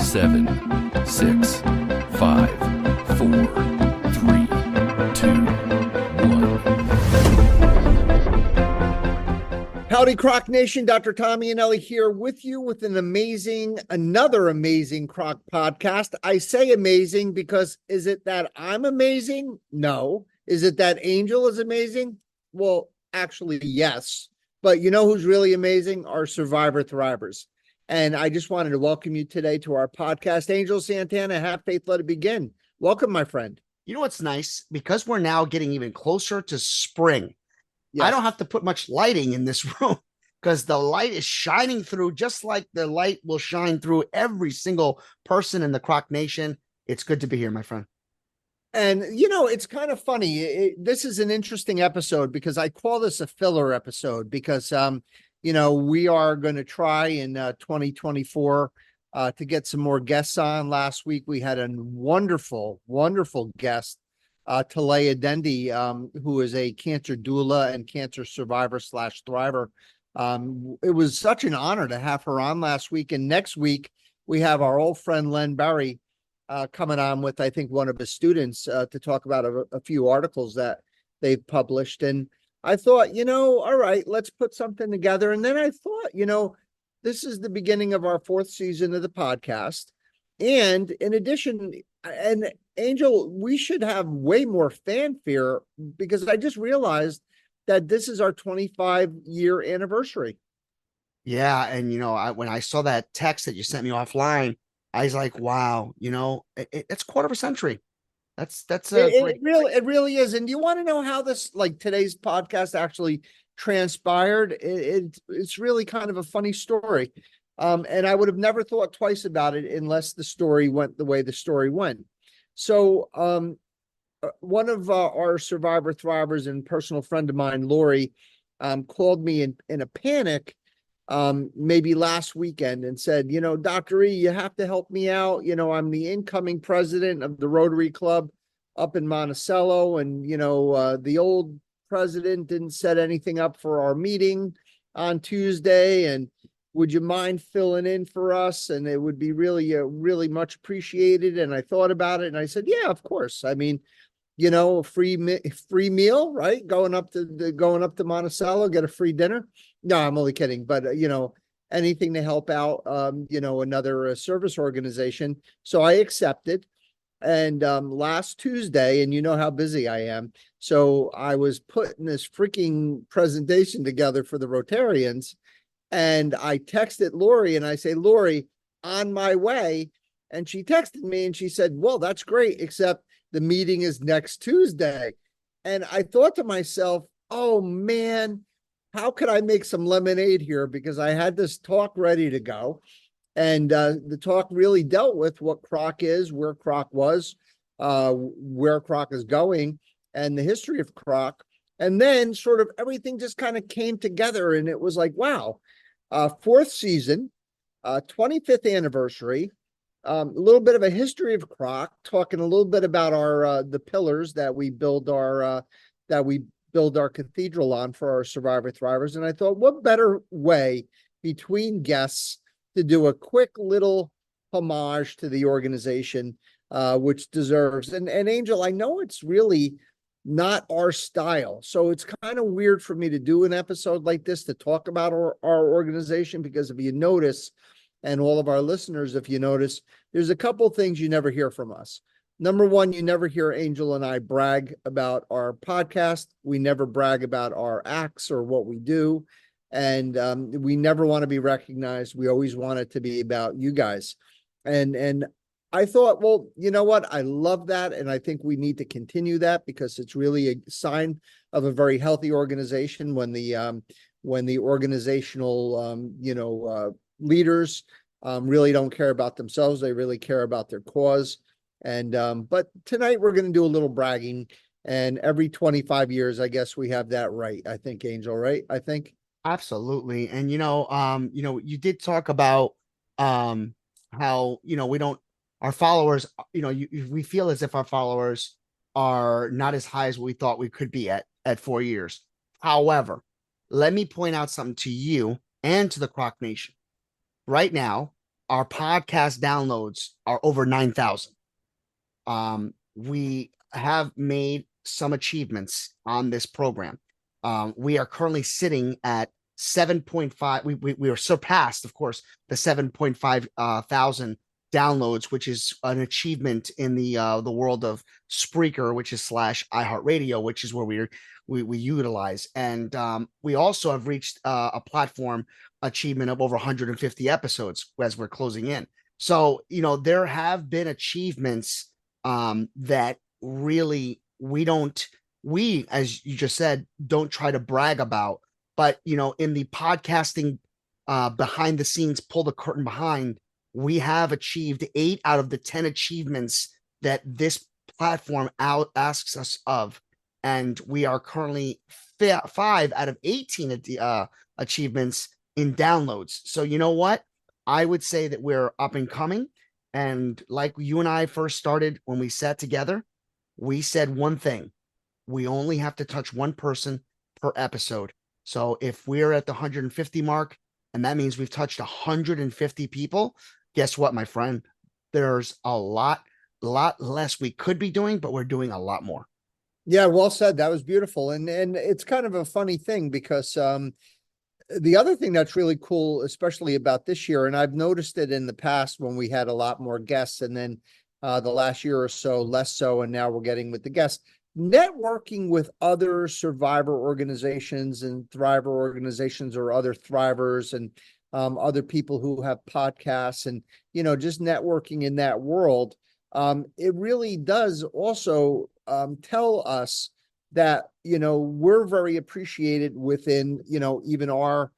7, 6, 5, 4, 3, 2, 1. Howdy, Croc Nation. Dr. Tommy and Ellie here with you with another amazing Croc podcast. I say amazing because is it that I'm amazing? No. Is it that Angel is amazing? Well, actually, yes. But you know who's really amazing? Our Survivor Thrivers. And I just wanted to welcome you today to our podcast. Angel Santana, have faith, let it begin. Welcome, my friend. You know what's nice? Because we're now getting even closer to spring, Yes. I don't have to put much lighting in this room because the light is shining through just like the light will shine through every single person in the Croc Nation. It's good to be here, my friend. And, you know, it's kind of funny. This is an interesting episode because I call this a filler episode because, you know, we are going to try in 2024 to get some more guests on. Last week, we had a wonderful, wonderful guest, Talaya Dendi, who is a cancer doula and cancer survivor / thriver. It was such an honor to have her on last week. And next week, we have our old friend Len Berry coming on with, I think, one of his students to talk about a few articles that they've published. And I thought, you know, all right, let's put something together. And then I thought, you know, this is the beginning of our 4th season of the podcast. And in addition, and Angel, we should have way more fanfare because I just realized that this is our 25-year anniversary. Yeah. And, you know, when I saw that text that you sent me offline, I was like, wow, you know, it's quarter of a century. That's It really is. And do you want to know how this, like today's podcast, actually transpired? It's really kind of a funny story. And I would have never thought twice about it unless the story went the way the story went. So one of our Survivor Thrivers and personal friend of mine, Lori, called me in a panic maybe last weekend and said, you know, Dr. E, you have to help me out. You know, I'm the incoming president of the Rotary Club up in Monticello. And, you know, the old president didn't set anything up for our meeting on Tuesday. And would you mind filling in for us? And it would be really, really much appreciated. And I thought about it and I said, yeah, of course. I mean, you know, a free meal, right? Going up to Monticello, get a free dinner. No, I'm only kidding. But, you know, anything to help out, you know, another service organization. So I accepted. And last Tuesday, and you know how busy I am. So I was putting this freaking presentation together for the Rotarians. And I texted Lori and I say, Lori, on my way. And she texted me and she said, well, that's great, except the meeting is next Tuesday. And I thought to myself, oh man, how could I make some lemonade here? Because I had this talk ready to go. And the talk really dealt with what CROC is, where CROC was, where CROC is going, and the history of CROC. And then sort of everything just kind of came together. And it was like, wow, 4th season, 25th anniversary. A little bit of a history of CROC, talking a little bit about our the pillars that we build our cathedral on for our Survivor Thrivers. And I thought, what better way between guests to do a quick little homage to the organization, which deserves. And Angel, I know it's really not our style, so it's kind of weird for me to do an episode like this to talk about our organization, because if you notice, and all of our listeners, if you notice, there's a couple things you never hear from us. Number one, you never hear Angel and I brag about our podcast. We never brag about our acts or what we do. And we never want to be recognized. We always want it to be about you guys. And I thought, well, you know what? I love that. And I think we need to continue that because it's really a sign of a very healthy organization when the organizational, you know, leaders really don't care about themselves. They really care about their cause. And but tonight we're going to do a little bragging, and every 25 years, I guess we have that right. I think, Angel, right? I think. Absolutely. And, you know, you did talk about how, you know, our followers, you know, we feel as if our followers are not as high as we thought we could be at 4 years. However, let me point out something to you and to the Croc Nation. Right now, our podcast downloads are over 9,000. We have made some achievements on this program. We are currently sitting at 7.5. We are surpassed, of course, the 7.5 thousand downloads, which is an achievement in the world of Spreaker, which is / iHeartRadio, which is where we utilize. And we also have reached a platform achievement of over 150 episodes as we're closing in. So, there have been achievements that really we, as you just said, don't try to brag about. But, in the podcasting behind the scenes, pull the curtain behind, we have achieved 8 out of the 10 achievements that this platform asks us of. And we are currently 5 out of 18 achievements in downloads. So you know what? I would say that we're up and coming. And like you and I first started when we sat together, we said one thing: we only have to touch one person per episode. So if we're at the 150 mark, and that means we've touched 150 people, guess what, my friend? There's a lot less we could be doing, but we're doing a lot more. Yeah, well said. That was beautiful. And it's kind of a funny thing because the other thing that's really cool, especially about this year, and I've noticed it in the past when we had a lot more guests, and then the last year or so, less so, and now we're getting with the guests, networking with other survivor organizations and thriver organizations, or other thrivers, and other people who have podcasts, and, just networking in that world. It really does also tell us that, we're very appreciated within, even our,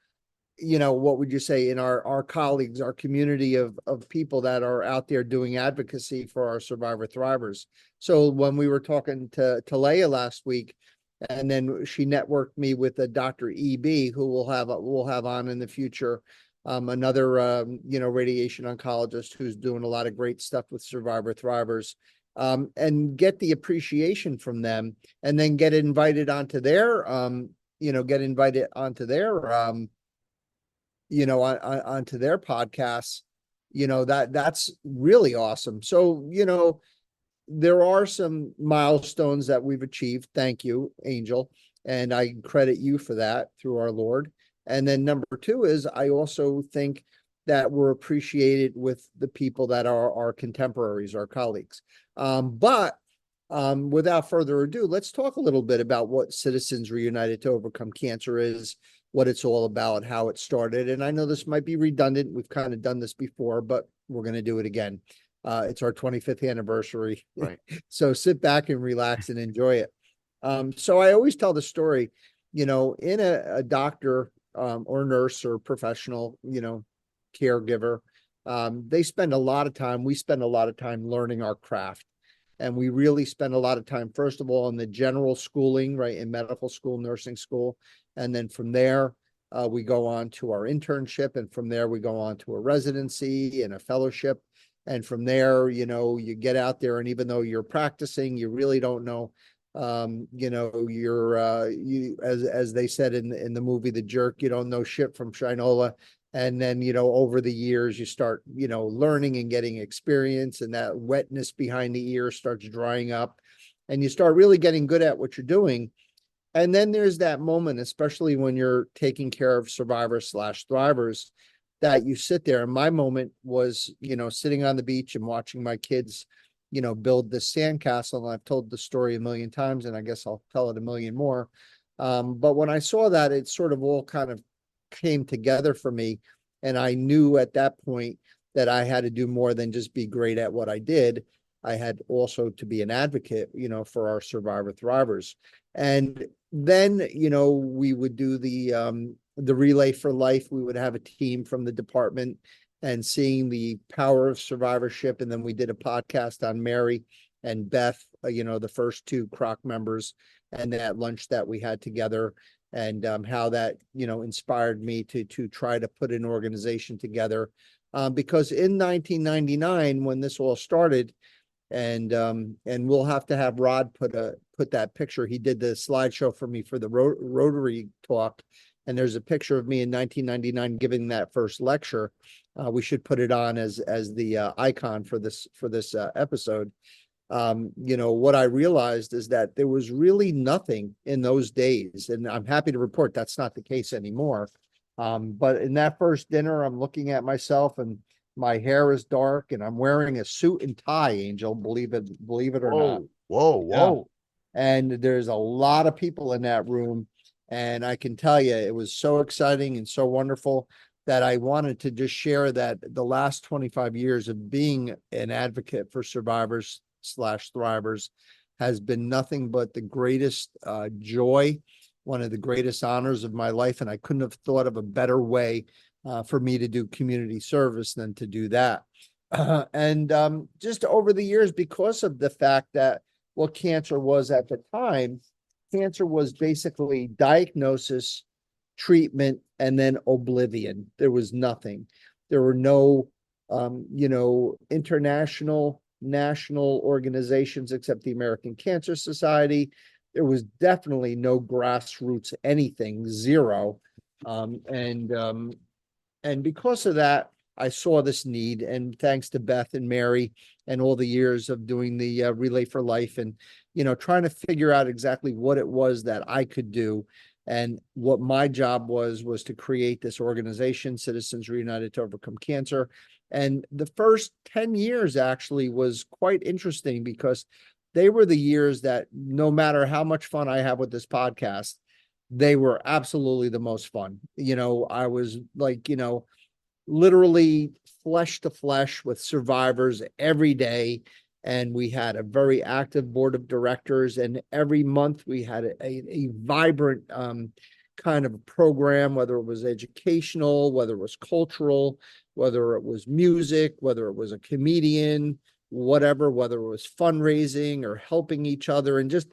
what would you say, in our colleagues, our community of people that are out there doing advocacy for our survivor thrivers. So when we were talking to Leah last week, and then she networked me with a Dr. EB, who we'll have on in the future, another radiation oncologist who's doing a lot of great stuff with survivor thrivers, and get the appreciation from them, and then get invited onto their onto their podcasts. That's really awesome. So, there are some milestones that we've achieved. Thank you, Angel. And I credit you for that through our Lord. And then number 2 is, I also think that we're appreciated with the people that are our contemporaries, our colleagues. But without further ado, let's talk a little bit about what Citizens Reunited to Overcome Cancer is, what it's all about, how it started. And I know this might be redundant. We've kind of done this before, but we're going to do it again. It's our 25th anniversary. Right. So sit back and relax and enjoy it. So I always tell the story, in a doctor or nurse or professional, caregiver, we spend a lot of time learning our craft. And we really spend a lot of time, first of all, in the general schooling, right, in medical school, nursing school. And then from there, we go on to our internship. And from there, we go on to a residency and a fellowship. And from there, you get out there, and even though you're practicing, you really don't know, as they said in the movie The Jerk, you don't know shit from Shinola. And then, over the years, you start, learning and getting experience, and that wetness behind the ear starts drying up, and you start really getting good at what you're doing. And then there's that moment, especially when you're taking care of survivors / thrivers, that you sit there. And my moment was, sitting on the beach and watching my kids, build this sandcastle. And I've told the story a million times, and I guess I'll tell it a million more. But when I saw that, it sort of all kind of came together for me. And I knew at that point that I had to do more than just be great at what I did. I had also to be an advocate, for our survivor thrivers. And then, we would do the Relay for Life. We would have a team from the department, and seeing the power of survivorship. And then we did a podcast on Mary and Beth, the first 2 CROC members, and that lunch that we had together, and how that, inspired me to try to put an organization together. Because in 1999, when this all started, and we'll have to have Rod put that picture. He did the slideshow for me for the Rotary talk. And there's a picture of me in 1999 giving that first lecture. We should put it on as the icon for this episode. What I realized is that there was really nothing in those days, and I'm happy to report that's not the case anymore. But in that first dinner, I'm looking at myself and my hair is dark and I'm wearing a suit and tie, Angel, believe it or not. Whoa, Yeah. whoa. And there's a lot of people in that room. And I can tell you, it was so exciting and so wonderful that I wanted to just share that the last 25 years of being an advocate for survivors slash thrivers has been nothing but the greatest joy, one of the greatest honors of my life. And I couldn't have thought of a better way for me to do community service than to do that. And just over the years, because of the fact that what cancer was at the time, cancer was basically diagnosis, treatment, and then oblivion. There was nothing. There were no, international, national organizations except the American Cancer Society. There was definitely no grassroots anything, zero. And because of that, I saw this need, and thanks to Beth and Mary and all the years of doing the Relay for Life and, trying to figure out exactly what it was that I could do. And what my job was to create this organization, Citizens Reunited to Overcome Cancer. And the first 10 years actually was quite interesting because they were the years that no matter how much fun I have with this podcast, they were absolutely the most fun. I was like, literally flesh to flesh with survivors every day. And we had a very active board of directors. And every month we had a vibrant kind of program, whether it was educational, whether it was cultural, whether it was music, whether it was a comedian, whatever, whether it was fundraising or helping each other, and just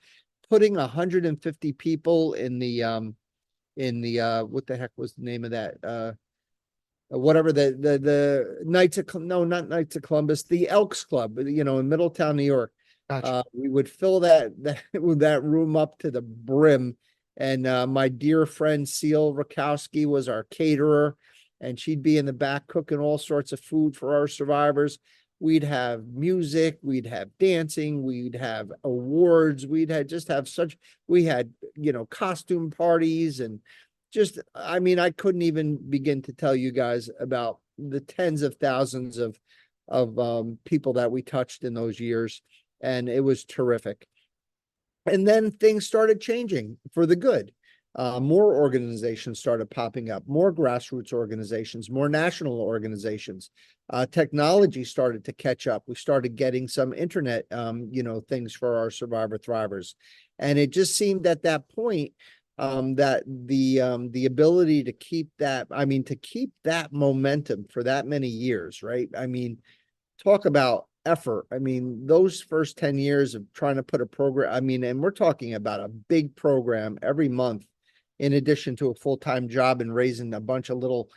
putting 150 people in the what the heck was the name of that? Whatever the Knights of no, not Knights of Columbus, the Elks Club, in Middletown, New York. Gotcha. We would fill that room up to the brim. And my dear friend Seal Rakowski was our caterer, and she'd be in the back cooking all sorts of food for our survivors. We'd have music, we'd have dancing, we'd have awards, we had costume parties, and just, I couldn't even begin to tell you guys about the tens of thousands of people that we touched in those years. And it was terrific. And then things started changing for the good. More organizations started popping up, more grassroots organizations, more national organizations. Technology started to catch up. We started getting some internet, things for our survivor thrivers. And it just seemed at that point that the ability to keep that momentum for that many years, right? Talk about effort. Those first 10 years of trying to put a program, and we're talking about a big program every month, in addition to a full-time job and raising a bunch of little,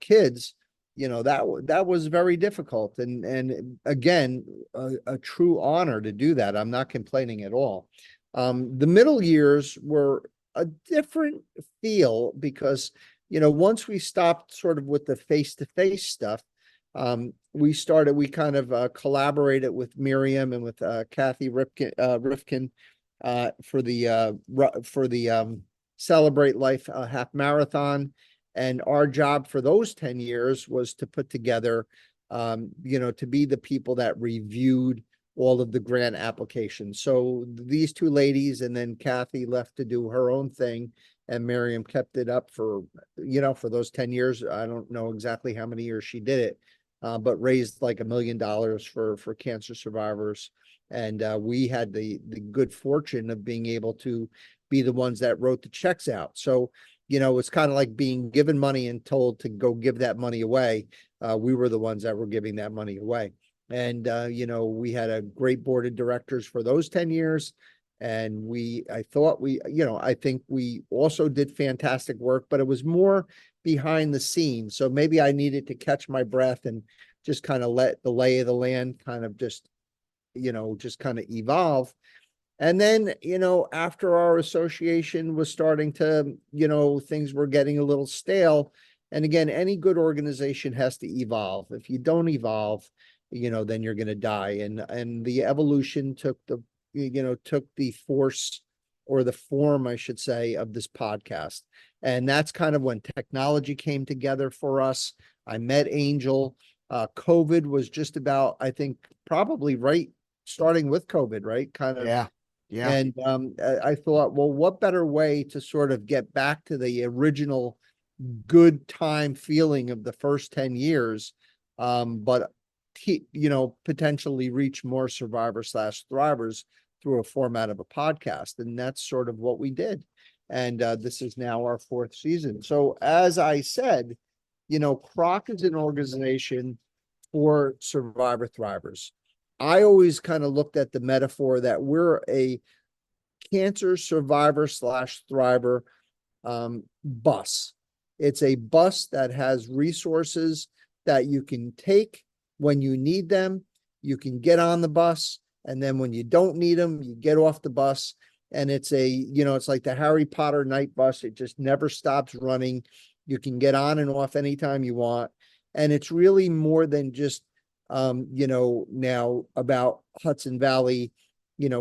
kids, that was very difficult. And again, a true honor to do that. I'm not complaining at all. The middle years were a different feel because, once we stopped sort of with the face-to-face stuff, we kind of collaborated with Miriam and with Kathy Rifkin for the Celebrate Life half marathon. And our job for those 10 years was to put together, to be the people that reviewed all of the grant applications. So these two ladies, and then Kathy left to do her own thing, and Miriam kept it up for those 10 years. I don't know exactly how many years she did it, but raised like $1 million for cancer survivors. And we had the good fortune of being able to be the ones that wrote the checks out. So, it's kind of like being given money and told to go give that money away. We were the ones that were giving that money away. And, we had a great board of directors for those 10 years. And I think we also did fantastic work, but it was more behind the scenes. So maybe I needed to catch my breath and just kind of let the lay of the land kind of just kind of evolve. And then, after our association was starting to, things were getting a little stale, And again, any good organization has to evolve. If you don't evolve, then you're going to die. And the evolution took the force, or the form, I should say, of this podcast. And that's kind of when technology came together for us. I met Angel. COVID was just about, I think, probably right, starting with COVID, right? Kind of. Yeah. Yeah. And I thought, well, what better way to sort of get back to the original good time feeling of the first 10 years, but potentially reach more survivor/thrivers through a format of a podcast. And that's sort of what we did. And this is now our 4th season. So as I said, CROC is an organization for survivor thrivers. I always kind of looked at the metaphor that we're a cancer survivor/thriver bus. It's a bus that has resources that you can take when you need them. You can get on the bus, and then when you don't need them, you get off the bus. And it's it's like the Harry Potter night bus. It just never stops running. You can get on and off anytime you want. And it's really more than just, now about Hudson Valley,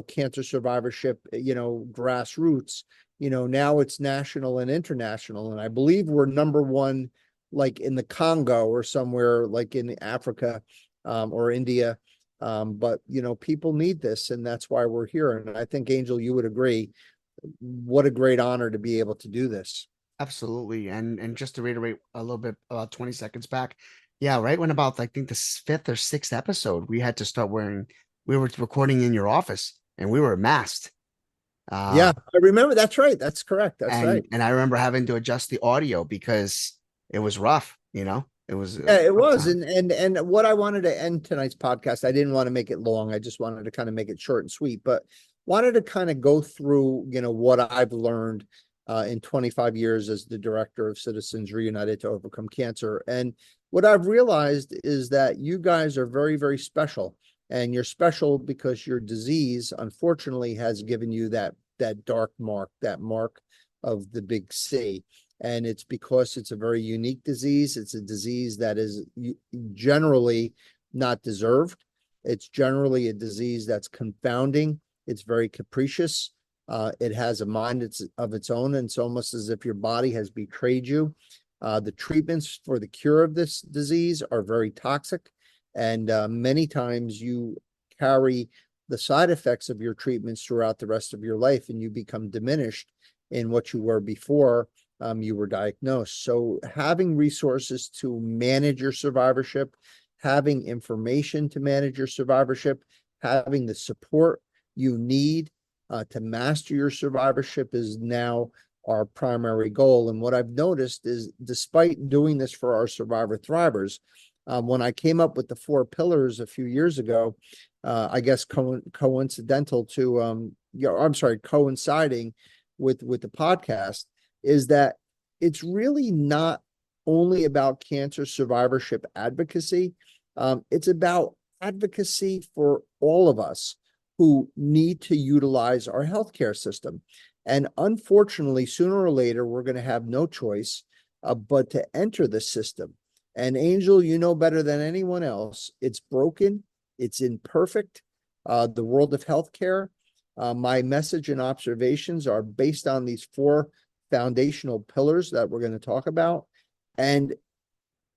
cancer survivorship, grassroots. Now it's national and international. And I believe we're number one, like in the Congo or somewhere like in Africa, or India. But people need this, and that's why we're here. And I think, Angel, you would agree, what a great honor to be able to do this. Absolutely. And just to reiterate a little bit, about 20 seconds back. Yeah, right when about, I think, the 5th or 6th episode, we had to start we were recording in your office and we were masked. Yeah, I remember. That's right. That's correct. That's right. And I remember having to adjust the audio because it was rough, it was. Yeah, it was. And what I wanted to end tonight's podcast, I didn't want to make it long. I just wanted to kind of make it short and sweet, but wanted to kind of go through, what I've learned in 25 years as the director of Citizens Reunited to Overcome Cancer. And what I've realized is that you guys are very, very special. And you're special because your disease, unfortunately, has given you that dark mark, that mark of the big C. And it's because it's a very unique disease. It's a disease that is generally not deserved. It's generally a disease that's confounding. It's very capricious. It has a mind of its own, and it's almost as if your body has betrayed you. The treatments for the cure of this disease are very toxic, and many times you carry the side effects of your treatments throughout the rest of your life, and you become diminished in what you were before you were diagnosed. So having resources to manage your survivorship, having information to manage your survivorship, having the support you need to master your survivorship is now our primary goal. And what I've noticed is, despite doing this for our survivor thrivers, when I came up with the 4 pillars a few years ago, I guess coincidental to, coinciding with the podcast, is that it's really not only about cancer survivorship advocacy. It's about advocacy for all of us who need to utilize our healthcare system. And unfortunately, sooner or later, we're going to have no choice but to enter the system. And Angel, you know better than anyone else, it's broken, it's imperfect. The world of healthcare, my message and observations are based on these 4 foundational pillars that we're going to talk about. And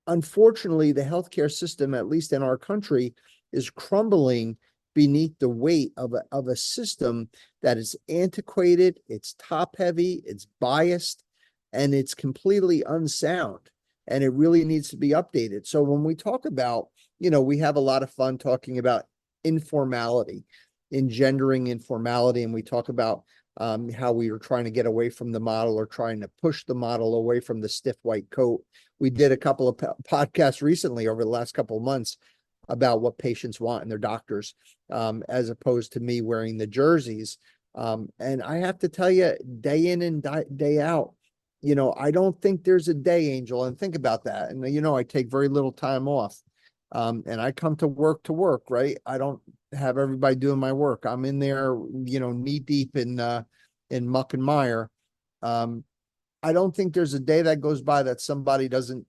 unfortunately, the healthcare system, at least in our country, is crumbling beneath the weight of a system that is antiquated, it's top heavy, it's biased, and it's completely unsound. And it really needs to be updated. So when we talk about, we have a lot of fun talking about informality, engendering informality, and we talk about how we are trying to get away from the model, or trying to push the model away from the stiff white coat. We did a couple of podcasts recently over the last couple of months about what patients want in their doctors, as opposed to me wearing the jerseys. And I have to tell you, day in and day out, I don't think there's a day, Angel, and think about that. And, I take very little time off. And I come to work, right? I don't have everybody doing my work. I'm in there, knee deep in muck and mire. I don't think there's a day that goes by that somebody doesn't,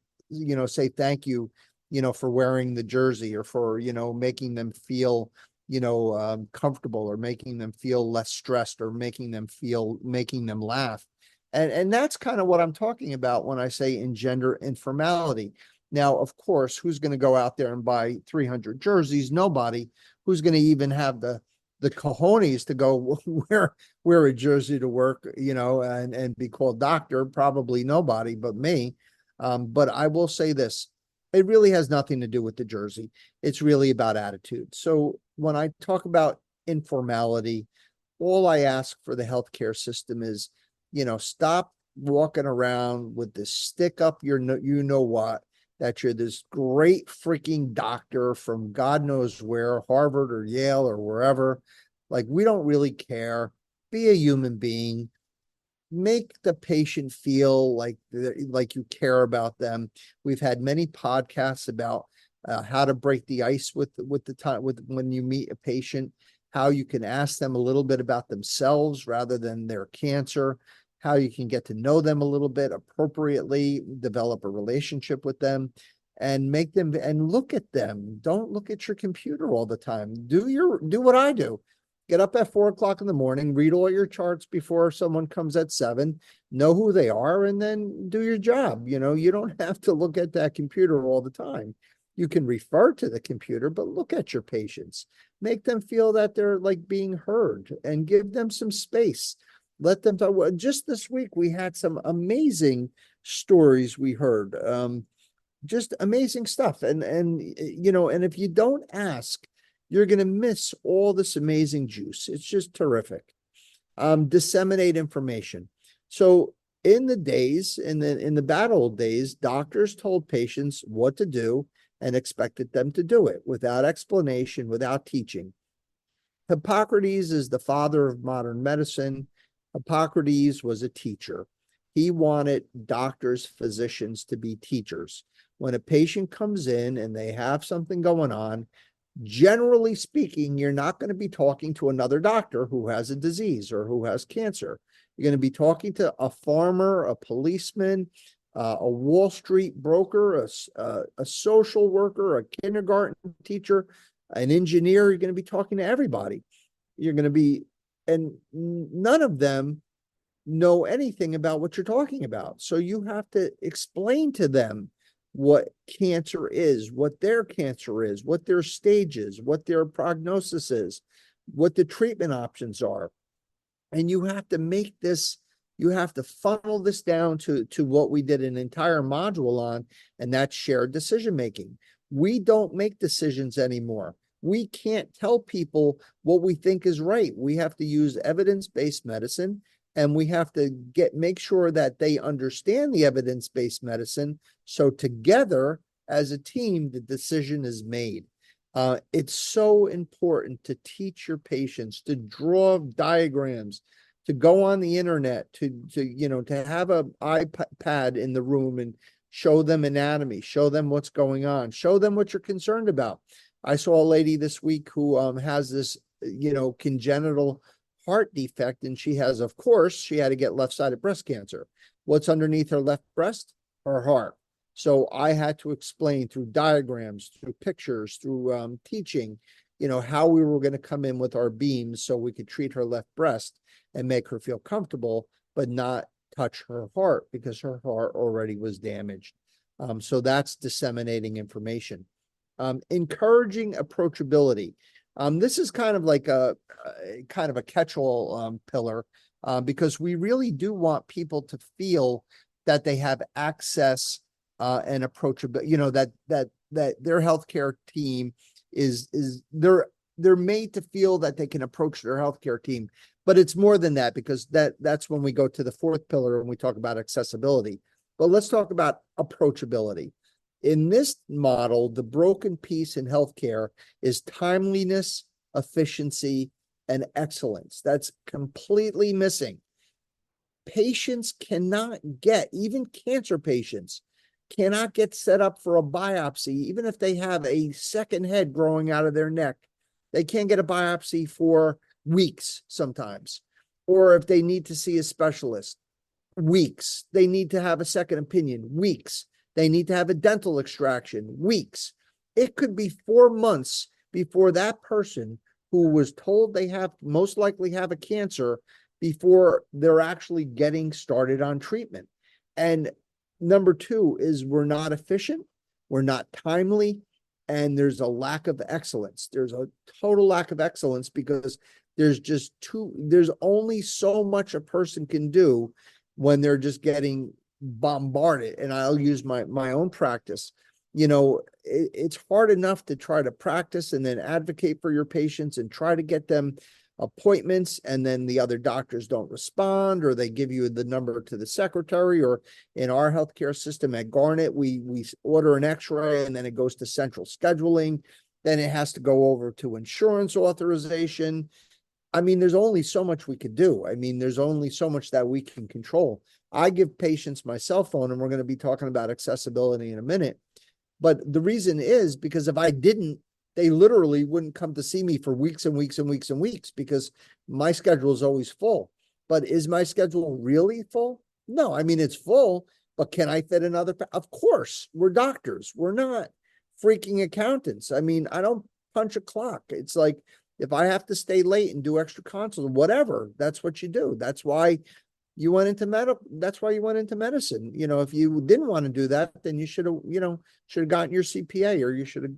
say thank you, for wearing the jersey, or for, making them feel, comfortable, or making them feel less stressed, or making them laugh. And that's kind of what I'm talking about when I say engender informality. Now, of course, who's going to go out there and buy 300 jerseys? Nobody. Who's going to even have the cojones to go wear a jersey to work, and be called doctor? Probably nobody but me. But I will say this, it really has nothing to do with the jersey. It's really about attitude. So when I talk about informality, all I ask for the healthcare system is, stop walking around with this stick up your, what, that you're this great freaking doctor from God knows where, Harvard or Yale or wherever. Like, we don't really care. Be a human being. Make the patient feel like you care about them. We've had many podcasts about how to break the ice with the time with when you meet a patient, how you can ask them a little bit about themselves rather than their cancer, how you can get to know them a little bit appropriately, develop a relationship with them, and make them, and look at them. Don't look at your computer all the time. Do what I do. Get up at 4 o'clock in the morning, read all your charts before someone comes at 7, know who they are, and then do your job. You don't have to look at that computer all the time. You can refer to the computer, but look at your patients. Make them feel that they're like being heard, and give them some space. Let them talk. Just this week, we had some amazing stories we heard. Just amazing stuff. And if you don't ask, you're going to miss all this amazing juice. It's just terrific. Disseminate information. So in the bad old days, doctors told patients what to do and expected them to do it without explanation, without teaching. Hippocrates is the father of modern medicine. Hippocrates was a teacher. He wanted doctors, physicians to be teachers. When a patient comes in and they have something going on, generally speaking, you're not going to be talking to another doctor who has a disease or who has cancer. You're going to be talking to a farmer, a policeman, a Wall Street broker, a social worker, a kindergarten teacher, an engineer. You're going to be talking to everybody. And none of them know anything about what you're talking about. So you have to explain to them what cancer is, what their cancer is, what their stage is, what their prognosis is, what the treatment options are. And you have to funnel this down to what we did an entire module on, and that's shared decision making. We don't make decisions anymore. We can't tell people what we think is right. We have to use evidence-based medicine, and we have to make sure that they understand the evidence-based medicine. So together, as a team, the decision is made. It's so important to teach your patients, to draw diagrams, to go on the internet, to have an iPad in the room and show them anatomy, show them what's going on, show them what you're concerned about. I saw a lady this week who has this, congenital heart defect, and she had to get left-sided breast cancer. What's underneath her left breast? Her heart. So I had to explain through diagrams, through pictures, through teaching, how we were going to come in with our beams so we could treat her left breast and make her feel comfortable, but not touch her heart because her heart already was damaged. So that's disseminating information. Encouraging approachability. This is kind of like a catch-all pillar, because we really do want people to feel that they have access and approachability. That their healthcare team they're made to feel that they can approach their healthcare team. But it's more than that, because that's when we go to the fourth pillar and we talk about accessibility. But let's talk about approachability. In this model, the broken piece in healthcare is timeliness, efficiency, and excellence. That's completely missing. Patients cannot even cancer patients cannot get set up for a biopsy, even if they have a second head growing out of their neck. They can't get a biopsy for weeks sometimes, or if they need to see a specialist. weeks. They need to have a second opinion, weeks. They need to have a dental extraction, weeks. It could be 4 months before that person who was told they have most likely have a cancer before they're actually getting started on treatment. And number two is we're not efficient, we're not timely, and there's a lack of excellence. There's a total lack of excellence because there's only so much a person can do when they're just getting bombarded. And I'll use my own practice. It's hard enough to try to practice and then advocate for your patients and try to get them appointments, and then the other doctors don't respond, or they give you the number to the secretary, or in our healthcare system at Garnet, we order an x-ray and then it goes to central scheduling. Then it has to go over to insurance authorization. I mean, there's only so much we could do. I mean, there's only so much that we can control. I give patients my cell phone, and we're going to be talking about accessibility in a minute. But the reason is because if I didn't, they literally wouldn't come to see me for weeks and weeks and weeks and weeks because my schedule is always full. But is my schedule really full? No, I mean, it's full, but can I fit another? Of course, we're doctors. We're not freaking accountants. I mean, I don't punch a clock. It's like, if I have to stay late and do extra consults, whatever, that's what you do. That's why you went into that's why you went into medicine. If you didn't want to do that, then you should have gotten your CPA, or you should have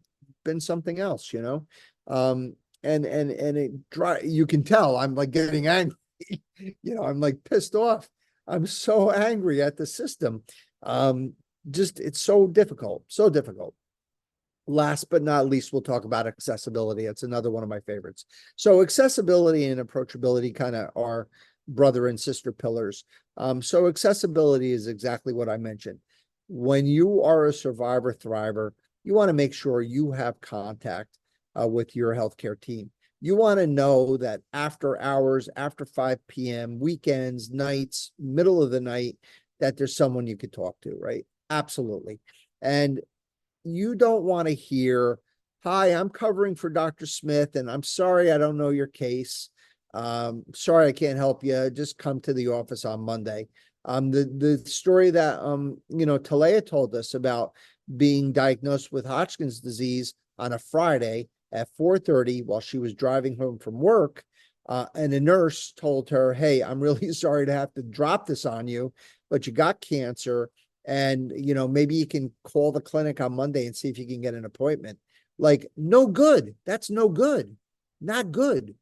been something else, and you can tell I'm like getting angry, I'm like pissed off. I'm so angry at the system. It's so difficult. Last but not least, we'll talk about accessibility. It's another one of my favorites. So accessibility and approachability kind of are brother and sister pillars. So accessibility is exactly what I mentioned. When you are a survivor thriver, you want to make sure you have contact with your healthcare team. You want to know that after hours, after 5 p.m., weekends, nights, middle of the night, that there's someone you could talk to, right? Absolutely. And you don't want to hear, "Hi, I'm covering for Dr. Smith, and I'm sorry I don't know your case. Sorry I can't help you. Just come to the office on Monday." The story that Talea told us about being diagnosed with Hodgkin's disease on a Friday at 4:30 while she was driving home from work, and a nurse told her, "Hey, I'm really sorry to have to drop this on you, but you got cancer. And, maybe you can call the clinic on Monday and see if you can get an appointment." Like, no good. That's no good. Not good.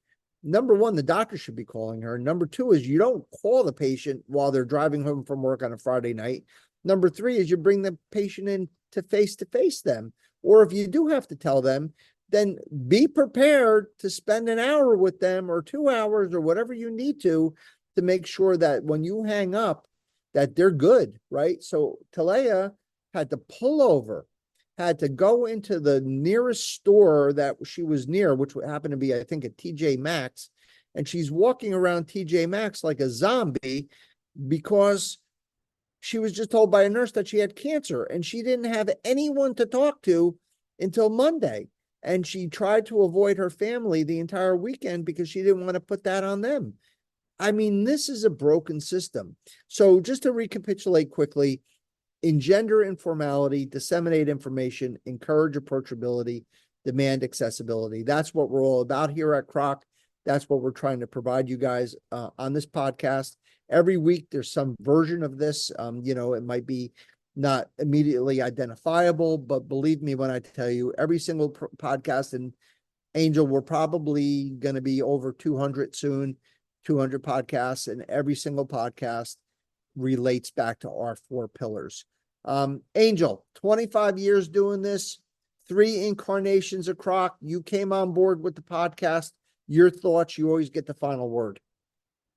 Number one, the doctor should be calling her. Number two is you don't call the patient while they're driving home from work on a Friday night. Number three is you bring the patient in to face them. Or if you do have to tell them, then be prepared to spend an hour with them or 2 hours or whatever you need to make sure that when you hang up, that they're good, right? So Talea had to pull over, had to go into the nearest store that she was near, which happened to be, I think, a TJ Maxx. And she's walking around TJ Maxx like a zombie because she was just told by a nurse that she had cancer, and she didn't have anyone to talk to until Monday. And she tried to avoid her family the entire weekend because she didn't want to put that on them. I mean, this is a broken system. So just to recapitulate quickly, engender informality, disseminate information, encourage approachability, demand accessibility. That's what we're all about here at CROC. That's what we're trying to provide you guys on this podcast. Every week, there's some version of this. It might be not immediately identifiable, but believe me when I tell you, every single podcast, and Angel, we're probably going to be over 200 soon. 200 podcasts, and every single podcast relates back to our 4 pillars. Angel, 25 years doing this, 3 incarnations of CROC. You came on board with the podcast. Your thoughts, you always get the final word.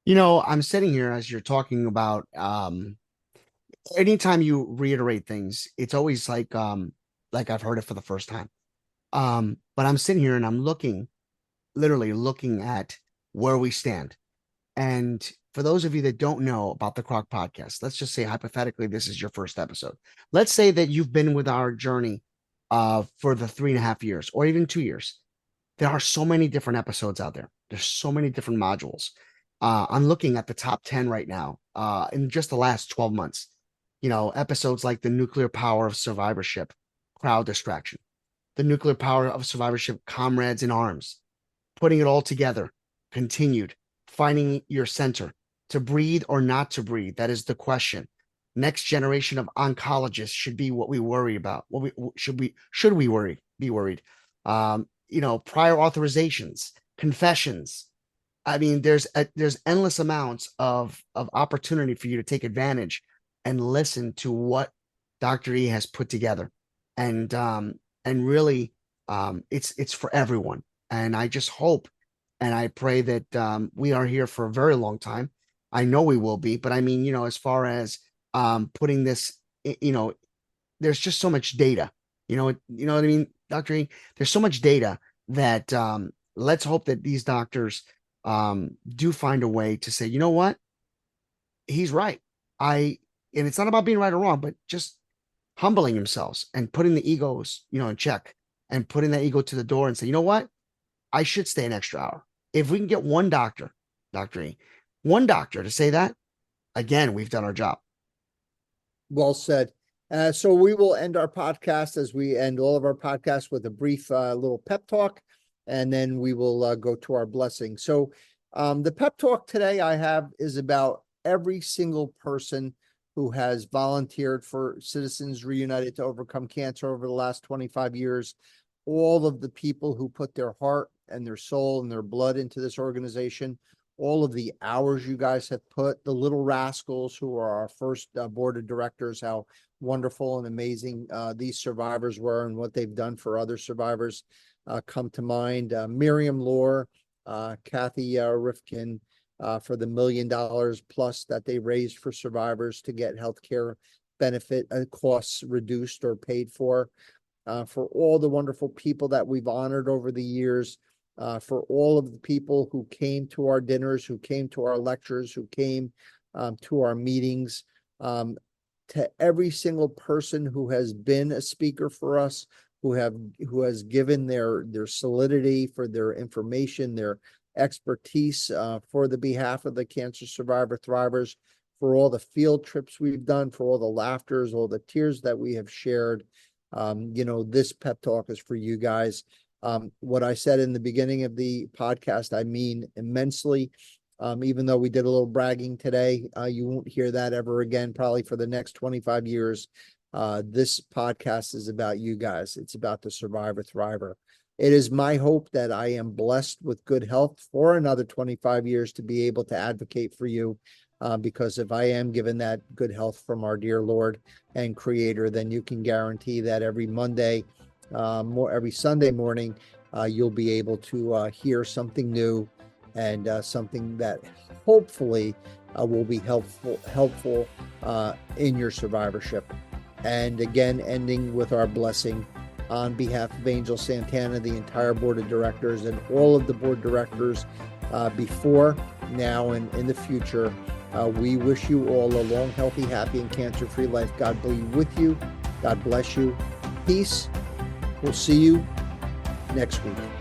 I'm sitting here as you're talking about, anytime you reiterate things, it's always like I've heard it for the first time. But I'm sitting here and I'm literally looking at where we stand. And for those of you that don't know about the CROC podcast, let's just say hypothetically, this is your first episode. Let's say that you've been with our journey for the 3.5 years or even 2 years. There are so many different episodes out there. There's so many different modules. I'm looking at the top 10 right now in just the last 12 months. Episodes like the nuclear power of survivorship, crowd distraction, the nuclear power of survivorship, comrades in arms, putting it all together, continued, finding your center, to breathe or not to breathe. That is the question. Next generation of oncologists should be what we worry about. Should we be worried? Prior authorizations, confessions. I mean, there's endless amounts of opportunity for you to take advantage and listen to what Dr. E has put together. And really, it's for everyone. And I just hope and I pray that we are here for a very long time. I know we will be, but I mean, as far as putting this, there's just so much data. You know what I mean, Dr. E? There's so much data that let's hope that these doctors do find a way to say, you know what? He's right. And it's not about being right or wrong, but just humbling themselves and putting the egos, in check, and putting that ego to the door and say, you know what? I should stay an extra hour. If we can get one doctor, Dr. E, one doctor to say that, again, we've done our job. Well said. So we will end our podcast as we end all of our podcasts with a brief little pep talk, and then we will go to our blessing. So the pep talk today I have is about every single person who has volunteered for Citizens Reunited to Overcome Cancer over the last 25 years, all of the people who put their heart and their soul and their blood into this organization, all of the hours you guys have put, the little rascals who are our first board of directors, how wonderful and amazing these survivors were and what they've done for other survivors come to mind. Miriam Lohr, Kathy Rifkin, for the $1 million plus that they raised for survivors to get healthcare benefit costs reduced or paid for all the wonderful people that we've honored over the years, for all of the people who came to our dinners, who came to our lectures, who came to our meetings, to every single person who has been a speaker for us, who has given their solidity for their information, their expertise for the behalf of the cancer survivor thrivers, for all the field trips we've done, for all the laughters, all the tears that we have shared. This pep talk is for you guys. What I said in the beginning of the podcast, I mean immensely. Even though we did a little bragging today, you won't hear that ever again, probably for the next 25 years. This podcast is about you guys. It's about the survivor thriver. It is my hope that I am blessed with good health for another 25 years to be able to advocate for you. Because if I am given that good health from our dear Lord and Creator, then you can guarantee that every Monday, every Sunday morning, you'll be able to hear something new and something that hopefully will be helpful in your survivorship. And again, ending with our blessing on behalf of Angel Santana, the entire board of directors, and all of the board directors before, now, and in the future. We wish you all a long, healthy, happy, and cancer-free life. God be with you. God bless you. Peace. We'll see you next week.